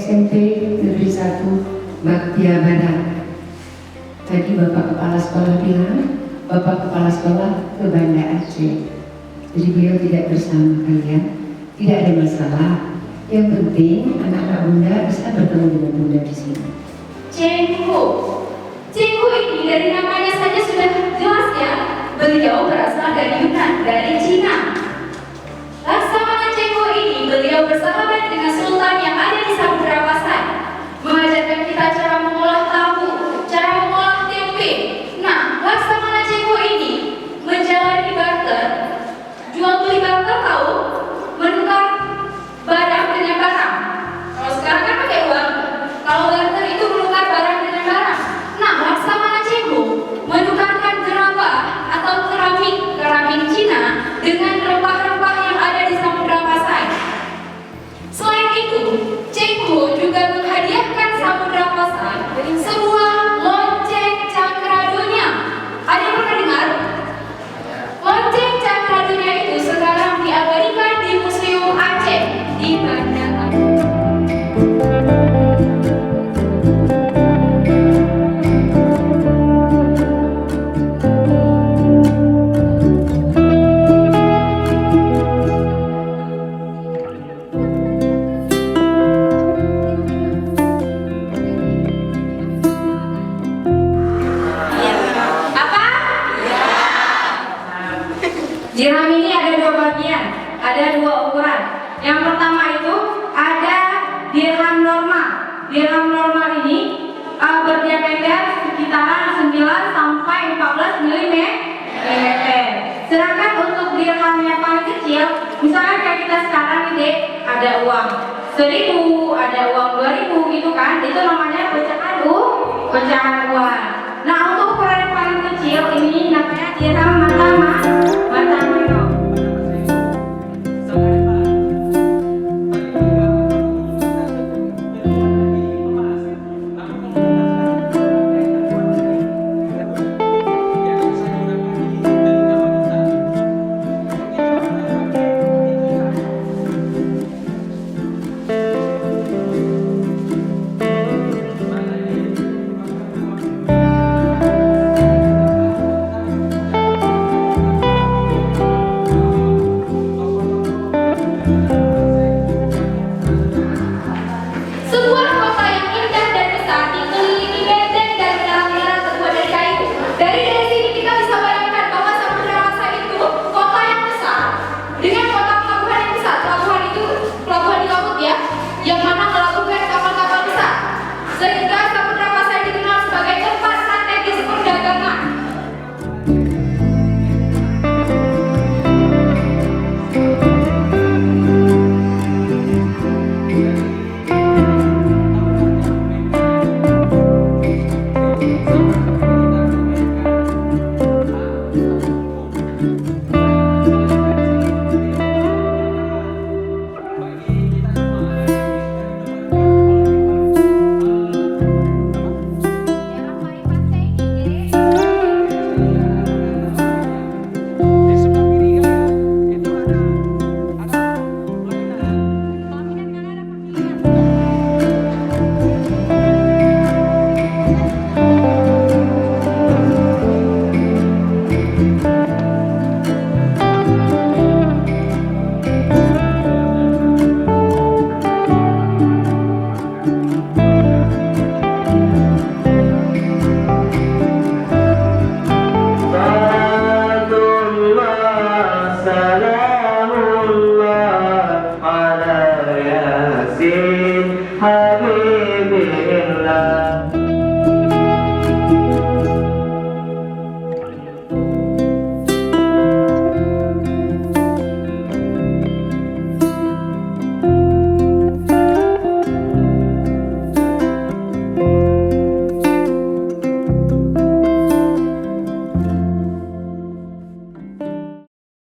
SMP Negeri 1 Baktia Barat. Tadi Bapak Kepala Sekolah bilang, Bapak Kepala Sekolah ke Banda Aceh. Jadi beliau tidak bersama kalian, tidak ada masalah. Yang penting anak-anak Bunda bisa bertemu dengan Bunda di sini. Cengho. Cengho ini dari namanya saja sudah jelas ya. Beliau berasal dari Yunan, dari Cina. Laksamana Cengho ini beliau bersahabat dengan sultan yang ada di Samudra Pasai, mengajarkan kita cara mengolah tahu, cara mengolah tempe. Nah, Laksamana Cengho ini menjalani barter, jual beli barter tahu, menukar barang dengan barang. Kalau sekarang kan pakai uang, kalau barter itu menukar barang dengan barang. Nah, Laksamana Cengho menukarkan gerabah atau keramik Cina dengan rempah-rempah yang ada di Samudra Pasai. Selain itu, Cengho juga menghadiahkan Samudra Pasai sebuah lonceng Cakradonya. Ada yang pernah dengar? Lonceng Cakradonya itu sekarang diabadikan di Museum Aceh di Banda Aceh. Dirham ini ada dua bagian, ada dua ukuran. Yang pertama itu ada dirham normal. Dirham normal ini berdiameter sekitaran 9 sampai 14 mm. Sedangkan untuk dirham yang paling kecil, misalnya kayak kita sekarang ini ada uang 1.000, ada uang 2.000 gitu kan, itu namanya pecahan uang. Nah, untuk ukuran yang paling kecil ini namanya dirham matama. Sebuah